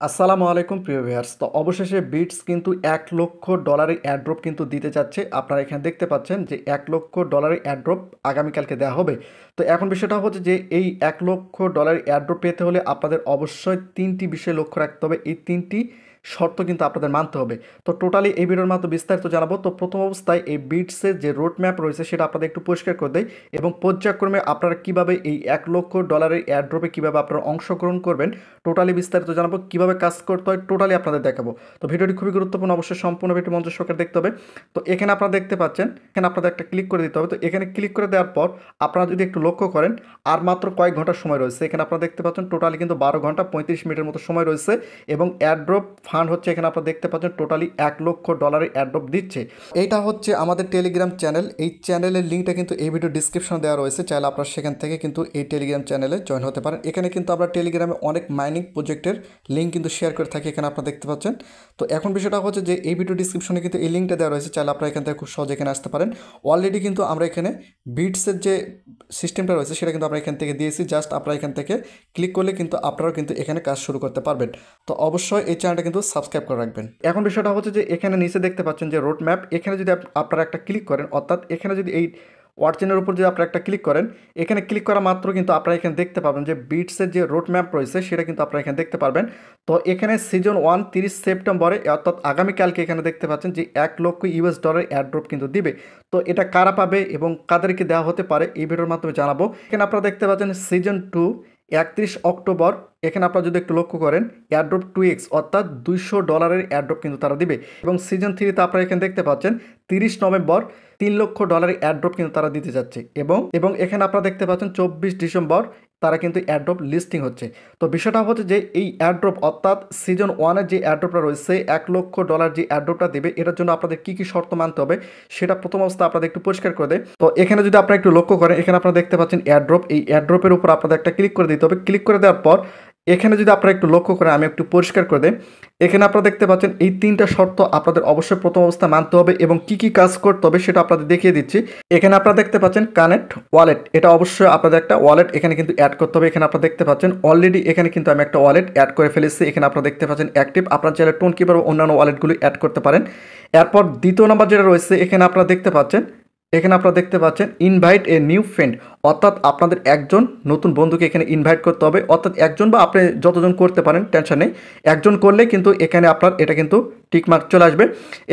আসসালামু আলাইকুম প্রিয় ভিউয়ার্স। তো অবশেষে বিটস কিন্তু $1,00,000 এয়ারড্রপ কিন্তু দিতে চাচ্ছে। আপনারা এখানে দেখতে পাচ্ছেন যে $1,00,000 এয়ারড্রপ আগামীকালকে দেওয়া হবে। তো এখন বিষয়টা হচ্ছে যে এই $1,00,000 এয়ারড্রপ পেতে হলে আপনাদের অবশ্যই ৩টি বিষয় লক্ষ্য রাখতে হবে। এই ৩টি শর্ত কিন্তু আপনাদের মানতে হবে। তো টোটালি এই ভিডিওর মাধ্যমে বিস্তারিত জানাবো। তো প্রথম অবস্থায় এই বিটসের যে রোড ম্যাপ রয়েছে সেটা আপনাদের একটু পরিষ্কার করে দেয় এবং পর্যায়ক্রমে আপনারা কীভাবে এই $1,00,000 এয়ারড্রপে কীভাবে আপনারা অংশগ্রহণ করবেন টোটালি বিস্তারিত জানাবো, কীভাবে কাজ করতে হয় টোটালি আপনাদের দেখাবো। তো ভিডিওটি খুবই গুরুত্বপূর্ণ, অবশ্যই সম্পূর্ণ ভিডিও মনোযোগ সহকারে দেখতে হবে। তো এখানে আপনারা দেখতে পাচ্ছেন, এখানে আপনাদের একটা ক্লিক করে দিতে হবে। তো এখানে ক্লিক করে দেওয়ার পর আপনারা যদি একটু লক্ষ্য করেন আর মাত্র কয়েক ঘন্টার সময় রয়েছে। এখানে আপনারা দেখতে পাচ্ছেন টোটালি কিন্তু 12 ঘন্টা 35 মিনিটের মতো সময় রয়েছে এবং এয়ারড্রপ ফান্ড হচ্ছে এখানে আপনারা দেখতে পাচ্ছেন টোটালি $1,00,000 এয়ারড্রপ দিচ্ছে। এইটা হচ্ছে আমাদের টেলিগ্রাম চ্যানেল। এই চ্যানেলের লিঙ্কটা কিন্তু এই ভিডিও ডিসক্রিপশনে দেওয়া রয়েছে, চাইলে আপনারা সেখান থেকে কিন্তু এই টেলিগ্রাম চ্যানেলে জয়েন হতে পারেন। এখানে কিন্তু আমরা টেলিগ্রামে অনেক মাইনিং প্রজেক্টের লিঙ্ক কিন্তু শেয়ার করে থাকি, এখানে আপনারা দেখতে পাচ্ছেন। তো এখন বিষয়টা হচ্ছে যে এই ভিডিও ডিসক্রিপশনে কিন্তু এই লিঙ্কটা দেওয়া রয়েছে, চাইলে আপনারা এখান থেকে খুব সহজে এখানে আসতে পারেন। অলরেডি কিন্তু আমরা এখানে বিটসের যে সিস্টেমটা রয়েছে সেটা কিন্তু আমরা এখান থেকে দিয়েছি, জাস্ট আপনারা এখান থেকে ক্লিক করলে কিন্তু আপনারাও কিন্তু এখানে কাজ শুরু করতে পারবেন। তো অবশ্যই এই চ্যানেলটা কিন্তু সাবস্ক্রাইব করে রাখবেন। এখন বিষয়টা হচ্ছে যে এখানে নিচে দেখতে পাচ্ছেন যে রোড ম্যাপ, এখানে যদি আপনারা একটা ক্লিক করেন, অর্থাৎ এখানে যদি এই ওয়ার্ডচেনের উপর যদি আপনারা একটা ক্লিক করেন, এখানে ক্লিক করা মাত্র কিন্তু আপনারা এখানে দেখতে পাবেন যে বিটসের যে রোড ম্যাপ রয়েছে সেটা কিন্তু আপনারা এখানে দেখতে পারবেন। তো এখানে সিজন 1 30 সেপ্টেম্বরে অর্থাৎ আগামীকালকে এখানে দেখতে পাচ্ছেন যে $1,00,000 এয়ারড্রপ কিন্তু দিবে। তো এটা কারা পাবে এবং কাদেরকে দেওয়া হতে পারে এই ভিডিওর মাধ্যমে জানাবো। এখানে আপনারা দেখতে পাচ্ছেন সিজন 2 31 অক্টোবর, এখানে আপনারা যদি একটু লক্ষ্য করেন এয়ারড্রপ 2x অর্থাৎ $200 এয়ারড্রপ কিন্তু তারা দিবে এবং সিজন 3তে আপনারা এখানে দেখতে পাচ্ছেন 30 নভেম্বর $3,00,000 এয়ারড্রপ কিন্তু তারা দিতে যাচ্ছে এবং এবং এখানে আপনারা দেখতে পাচ্ছেন 24 ডিসেম্বর তারা কিন্তু এয়ারড্রপ লিস্টিং হচ্ছে। তো বিষয়টা হচ্ছে যে এই এয়ারড্রপ অর্থাৎ সিজন 1-এর যে এয়ারড্রপটা রয়েছে $1,00,000 যে এয়ারড্রপটা দেবে এটার জন্য আপনাদের কী কী শর্ত মানতে হবে সেটা প্রথম অবস্থা আপনাদের একটু পরিষ্কার করে দেয়। তো এখানে যদি আপনারা একটু লক্ষ্য করেন, এখানে আপনারা দেখতে পাচ্ছেন এয়ারড্রপ, এই এয়ারড্রপের উপর আপনাদের একটা ক্লিক করে দিতে হবে। ক্লিক করে দেওয়ার পর এখানে যদি আপনারা একটু লক্ষ্য করেন, আমি একটু পরিষ্কার করে দেই, এখানে আপনারা দেখতে পাচ্ছেন এই 3টা শর্ত আপনাদের অবশ্যই প্রথম অবস্থা মানতে হবে এবং কি কি কাজ করতে হবে সেটা আপনাদের দেখিয়ে দিচ্ছি। এখানে আপনারা দেখতে পাচ্ছেন কানেক্ট ওয়ালেট, এটা অবশ্যই আপনাদের একটা ওয়ালেট এখানে কিন্তু অ্যাড করতে হবে। এখানে আপনারা দেখতে পাচ্ছেন অলরেডি এখানে কিন্তু আমি একটা ওয়ালেট অ্যাড করে ফেলেছি, এখানে আপনারা দেখতে পাচ্ছেন অ্যাক্টিভ। আপনারা চাইলে টোন কিপার অন্যান্য ওয়ালেটগুলি অ্যাড করতে পারেন। এরপর দ্বিতীয় নাম্বার যেটা রয়েছে এখানে আপনারা দেখতে পাচ্ছেন, এখানে আপনারা দেখতে পাচ্ছেন ইনভাইট এ নিউ ফ্রেন্ড, অর্থাৎ আপনাদের একজন নতুন বন্ধুকে এখানে ইনভাইট করতে হবে, অর্থাৎ একজন বা আপনি যতজন করতে পারেন টেনশন নেই, একজন করলে কিন্তু এখানে আপনার এটা কিন্তু টিকমার্ক চলে আসবে।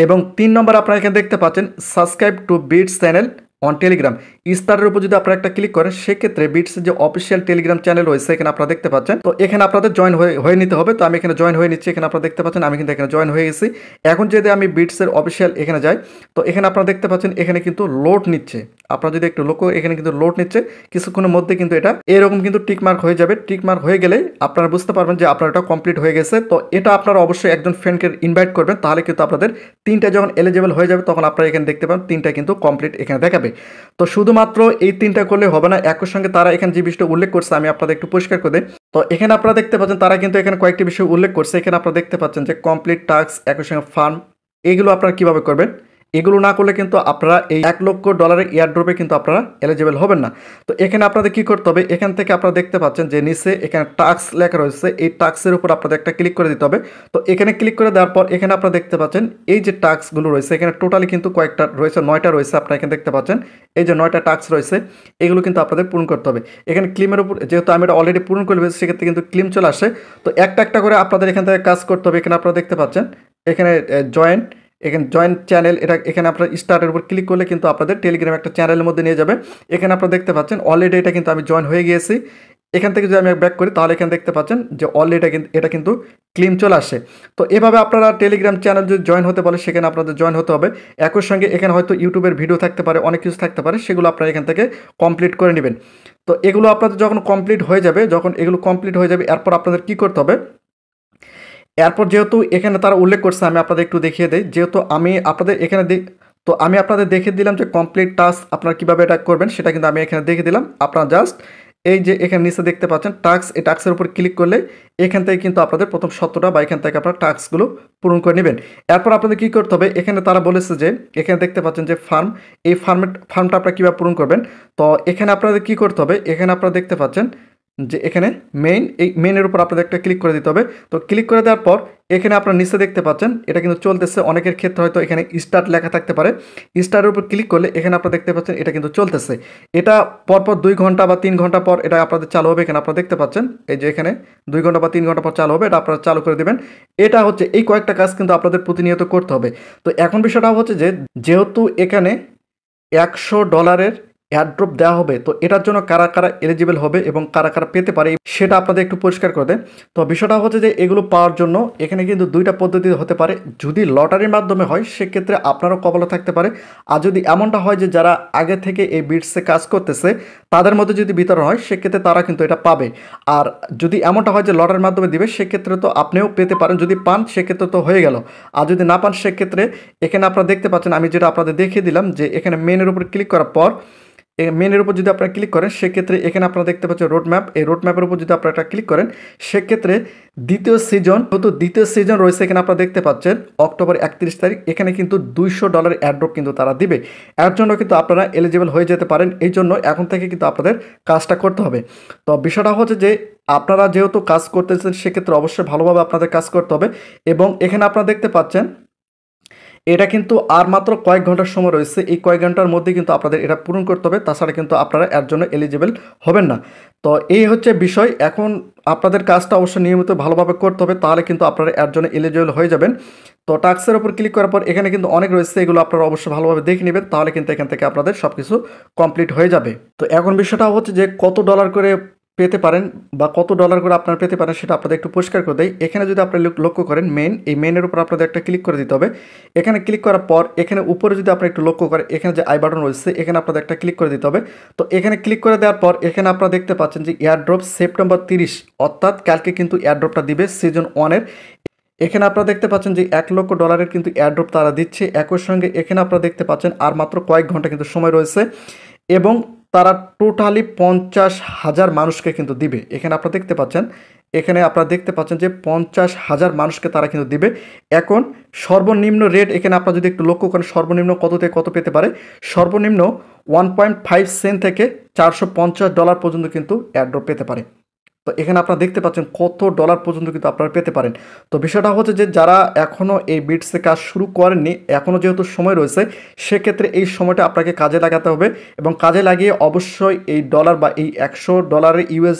এবং 3 নম্বর আপনারা এখানে দেখতে পাচ্ছেন subscribe to beats channel on Telegram, স্টারের উপর যদি আপনারা একটা ক্লিক করেন সেক্ষেত্রে বিটসের যে অফিসিয়াল টেলিগ্রাম চ্যানেল রয়েছে এখানে আপনারা দেখতে পাচ্ছেন। তো এখানে আপনাদের জয়েন হয়ে নিতে হবে। তো আমি এখানে জয়েন হয়ে নিচ্ছি, এখানে আপনারা দেখতে পাচ্ছেন আমি কিন্তু এখানে জয়েন হয়ে গেছি। এখন যদি আমি বিটসের অফিসিয়াল এখানে যাই, তো এখানে আপনারা দেখতে পাচ্ছেন এখানে কিন্তু লোড নিচ্ছে। আপনারা যদি একটু লক্ষ্য, এখানে কিন্তু লোড নিচ্ছে, কিছুক্ষণের মধ্যে কিন্তু এটা এরকম কিন্তু টিকমার্ক হয়ে যাবে। টিকমার্ক হয়ে গেলে আপনারা বুঝতে পারবেন যে আপনার এটা কমপ্লিট হয়ে গেছে। তো এটা আপনারা অবশ্যই একজন ফ্রেন্ডকে ইনভাইট করবেন, তাহলে কিন্তু আপনাদের 3টা যখন এলিজিবল হয়ে যাবে তখন আপনারা এখানে দেখতে পাবেন 3টা কিন্তু কমপ্লিট এখানে দেখাবে। তো শুধুমাত্র এই 3টা করলে হবে না, একই সঙ্গে তারা এখানে যে বিষয়টা উল্লেখ করছে আমি আপনাদের একটু পরিষ্কার করে দিই। তো এখানে আপনারা দেখতে পাচ্ছেন তারা কিন্তু এখানে কয়েকটি বিষয় উল্লেখ করছে। এখানে আপনারা দেখতে পাচ্ছেন যে কমপ্লিট টাস্ক, একই সঙ্গে ফার্ম, এগুলো আপনারা কীভাবে করবেন, এগুলো না করলে কিন্তু আপনারা এই $1,00,000 এয়ারড্রপে কিন্তু আপনারা এলিজিবল হবেন না। তো এখানে আপনাদের কী করতে হবে, এখান থেকে আপনারা দেখতে পাচ্ছেন যে নিচে এখানে টাস্ক লেখা রয়েছে, এই টাস্কের উপর আপনাদের একটা ক্লিক করে দিতে হবে। তো এখানে ক্লিক করে দেওয়ার পর এখানে আপনারা দেখতে পাচ্ছেন এই যে টাস্কগুলো রয়েছে এখানে টোটালি কিন্তু কয়েকটা রয়েছে, 9টা রয়েছে। আপনারা এখানে দেখতে পাচ্ছেন এই যে 9টা টাস্ক রয়েছে, এগুলো কিন্তু আপনাদের পূরণ করতে হবে। এখানে ক্লিমের উপর যেহেতু আমি এটা অলরেডি পূরণ করে ফেলেছি সেক্ষেত্রে কিন্তু ক্লিম চলে আসে। তো একটা একটা করে আপনাদের এখান থেকে কাজ করতে হবে। এখানে আপনারা দেখতে পাচ্ছেন এখানে জয়েন, এখানে জয়েন্ট চ্যানেল, এটা এখানে আপনার স্টার্টের উপর ক্লিক করলে কিন্তু আপনাদের টেলিগ্রাম একটা চ্যানেলের মধ্যে নিয়ে যাবে। এখানে আপনারা দেখতে পাচ্ছেন অলরেডি এটা কিন্তু আমি জয়েন হয়ে গিয়েছি। এখান থেকে যদি আমি ব্যাক করি তাহলে এখানে দেখতে পাচ্ছেন যে অলরেডি এটা কিন্তু ক্লিম চলে আসে। তো এভাবে আপনারা টেলিগ্রাম চ্যানেল যদি জয়েন হতে বলে সেখানে আপনাদের জয়েন হতে হবে। একই সঙ্গে এখানে হয়তো ইউটিউবের ভিডিও থাকতে পারে, অনেক কিছু থাকতে পারে, সেগুলো আপনারা এখান থেকে কমপ্লিট করে নেবেন। তো এগুলো আপনাদের যখন কমপ্লিট হয়ে যাবে, যখন এগুলো কমপ্লিট হয়ে যাবে এরপর আপনাদের কী করতে হবে, এরপর যেহেতু এখানে তারা উল্লেখ করছে আমি আপনাদের একটু দেখিয়ে দিই, যেহেতু আমি আপনাদের এখানে তো আমি আপনাদের দেখিয়ে দিলাম যে কমপ্লিট টাস্ক আপনারা কীভাবে এটা করবেন সেটা কিন্তু আমি এখানে দেখিয়ে দিলাম। আপনারা জাস্ট এই যে এখানে নিচে দেখতে পাচ্ছেন টাস্ক, এই টাস্কের উপর ক্লিক করলে এখান থেকে কিন্তু আপনাদের প্রথম সত্যটা বা এখান থেকে আপনারা টাস্কগুলো পূরণ করে নেবেন। এরপর আপনাদের কী করতে হবে, এখানে তারা বলেছে যে এখানে দেখতে পাচ্ছেন যে ফার্ম, এই ফার্মটা আপনারা কীভাবে পূরণ করবেন। তো এখানে আপনাদের কী করতে হবে, এখানে আপনারা দেখতে পাচ্ছেন যে এখানে মেইন, এই মেইনের উপর আপনাদের একটা ক্লিক করে দিতে হবে। তো ক্লিক করে দেওয়ার পর এখানে আপনার নিচে দেখতে পাচ্ছেন এটা কিন্তু চলতেছে। অনেকের ক্ষেত্রে হয়তো এখানে স্টার্ট লেখা থাকতে পারে, স্টারের উপর ক্লিক করলে এখানে আপনারা দেখতে পাচ্ছেন এটা কিন্তু চলতেছে। এটা পরপর 2 ঘন্টা বা 3 ঘন্টা পর এটা আপনাদের চালু হবে। এখানে আপনারা দেখতে পাচ্ছেন এই যে এখানে 2 ঘন্টা বা 3 ঘন্টা পর চালু হবে, এটা আপনারা চালু করে দেবেন। এটা হচ্ছে এই কয়েকটা কাজ কিন্তু আপনাদের প্রতিনিয়ত করতে হবে। তো এখন বিষয়টা হচ্ছে যে যেহেতু এখানে $100 এয়ারড্রপ দেওয়া হবে, তো এটার জন্য কারা কারা এলিজিবল হবে এবং কারা কারা পেতে পারে সেটা আপনাদের একটু পরিষ্কার করে দেন। তো বিষয়টা হচ্ছে যে এগুলো পাওয়ার জন্য এখানে কিন্তু 2টা পদ্ধতি হতে পারে। যদি লটারির মাধ্যমে হয় সেক্ষেত্রে আপনারও কপালে থাকতে পারে, আর যদি এমনটা হয় যে যারা আগে থেকে এই বিটসে কাজ করতেছে তাদের মধ্যে যদি বিতরণ হয় সেক্ষেত্রে তারা কিন্তু এটা পাবে। আর যদি এমনটা হয় যে লটারির মাধ্যমে দিবে সেক্ষেত্রে তো আপনিও পেতে পারেন, যদি পান সেক্ষেত্রে তো হয়ে গেল। আর যদি না পান সেক্ষেত্রে এখানে আপনারা দেখতে পাচ্ছেন, আমি যেটা আপনাদের দেখিয়ে দিলাম যে এখানে মেনের উপর ক্লিক করার পর মেনের উপর যদি আপনারা ক্লিক করেন সেক্ষেত্রে এখানে আপনারা দেখতে পাচ্ছেন রোড ম্যাপ। এই রোড ম্যাপের উপর যদি আপনারা একটা ক্লিক করেন সেক্ষেত্রে দ্বিতীয় সিজন রয়েছে। এখানে আপনারা দেখতে পাচ্ছেন অক্টোবর 31 তারিখ এখানে কিন্তু $200 এয়ারড্রপ কিন্তু তারা দিবে। এর জন্য কিন্তু আপনারা এলিজিবল হয়ে যেতে পারেন। এই জন্য এখন থেকে কিন্তু আপনাদের কাজটা করতে হবে। তো বিষয়টা হচ্ছে যে আপনারা যেহেতু কাজ করতেছেন সেক্ষেত্রে অবশ্যই ভালোভাবে আপনাদের কাজ করতে হবে। এবং এখানে আপনারা দেখতে পাচ্ছেন এটা কিন্তু আর মাত্র কয়েক ঘন্টার সময় রয়েছে। এই কয়েক ঘন্টার মধ্যে কিন্তু আপনাদের এটা পূরণ করতে হবে, তাছাড়া কিন্তু আপনারা এর জন্য এলিজিবল হবেন না। তো এই হচ্ছে বিষয়। এখন আপনাদের কাজটা অবশ্যই নিয়মিত ভালোভাবে করতে হবে, তাহলে কিন্তু আপনারা এর জন্য এলিজিবল হয়ে যাবেন। তো টাস্কের উপর ক্লিক করার পর এখানে কিন্তু অনেক রয়েছে, এগুলো আপনারা অবশ্যই ভালোভাবে দেখে নেবেন, তাহলে কিন্তু এখান থেকে আপনাদের সব কিছু কমপ্লিট হয়ে যাবে। তো এখন বিষয়টা হচ্ছে যে কত ডলার করে পেতে পারেন বা কত ডলার করে আপনারা পেতে পারেন সেটা আপনাদের একটু পরিষ্কার করে দেয়। এখানে যদি আপনারা লক্ষ্য করেন এই মেইনের উপর আপনাদের একটা ক্লিক করে দিতে হবে। এখানে ক্লিক করার পর এখানে উপরে যদি আপনারা একটু লক্ষ্য করেন এখানে যে আই বাটন রয়েছে এখানে আপনাদের একটা ক্লিক করে দিতে হবে। তো এখানে ক্লিক করে দেওয়ার পর এখানে আপনারা দেখতে পাচ্ছেন যে এয়ারড্রপ সেপ্টেম্বর 30 অর্থাৎ কালকে কিন্তু এয়ারড্রপটা দিবে সিজন 1-এর। এখানে আপনারা দেখতে পাচ্ছেন যে $1,00,000 কিন্তু এয়ারড্রপ তারা দিচ্ছে। একই সঙ্গে এখানে আপনারা দেখতে পাচ্ছেন আর মাত্র কয়েক ঘন্টা কিন্তু সময় রয়েছে এবং তারা টোটালি 50,000 মানুষকে কিন্তু দিবে। এখানে আপনারা দেখতে পাচ্ছেন যে 50,000 মানুষকে তারা কিন্তু দিবে। এখন সর্বনিম্ন রেট এখানে আপনারা যদি একটু লক্ষ্য করেন সর্বনিম্ন কত থেকে কত পেতে পারে, সর্বনিম্ন 1.5 সেন্ট থেকে $450 পর্যন্ত কিন্তু এয়ারড্রপ পেতে পারে। তো এখানে আপনারা দেখতে পাচ্ছেন কত ডলার পর্যন্ত কিন্তু আপনারা পেতে পারেন। তো বিষয়টা হচ্ছে যে যারা এখনও এই বিটসে কাজ শুরু করেননি, এখনও যেহেতু সময় রয়েছে সেক্ষেত্রে এই সময়টা আপনাকে কাজে লাগাতে হবে এবং কাজে লাগিয়ে অবশ্যই এই ডলার বা এই $100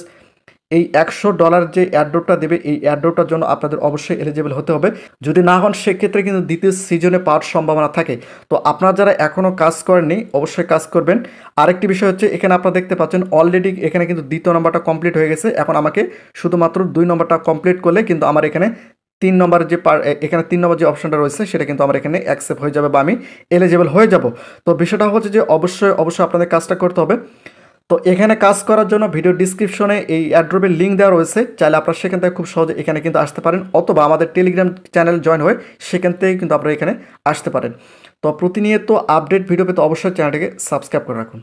এই $100 যে এয়ারড্রপটা দেবে এই এয়ারড্রপটার জন্য আপনাদের অবশ্যই এলিজিবল হতে হবে। যদি না হন সেক্ষেত্রে কিন্তু দ্বিতীয় সিজনে পাওয়ার সম্ভাবনা থাকে। তো আপনারা যারা এখনও কাজ করেননি অবশ্যই কাজ করবেন। আরেকটি বিষয় হচ্ছে এখানে আপনারা দেখতে পাচ্ছেন অলরেডি এখানে কিন্তু 2য় নম্বরটা কমপ্লিট হয়ে গেছে। এখন আমাকে শুধুমাত্র 2 নম্বরটা কমপ্লিট করলে কিন্তু আমার এখানে 3 নম্বর এখানে 3 নম্বর যে অপশনটা রয়েছে সেটা কিন্তু আমার এখানে অ্যাকসেপ্ট হয়ে যাবে বা আমি এলিজিবল হয়ে যাব। তো বিষয়টা হচ্ছে যে অবশ্যই আপনাদের কাজটা করতে হবে। তো এখানে কাজ করার জন্য ভিডিও ডিসক্রিপশনে এই অ্যাড্রপের লিঙ্ক দেওয়া রয়েছে, চাইলে আপনারা সেখান থেকে খুব সহজে এখানে কিন্তু আসতে পারেন, অথবা আমাদের টেলিগ্রাম চ্যানেল জয়েন হয়ে সেখান থেকে কিন্তু আপনারা এখানে আসতে পারেন। তো প্রতিনিয়ত আপডেট ভিডিও পেতে অবশ্যই চ্যানেলটিকে সাবস্ক্রাইব করে রাখুন।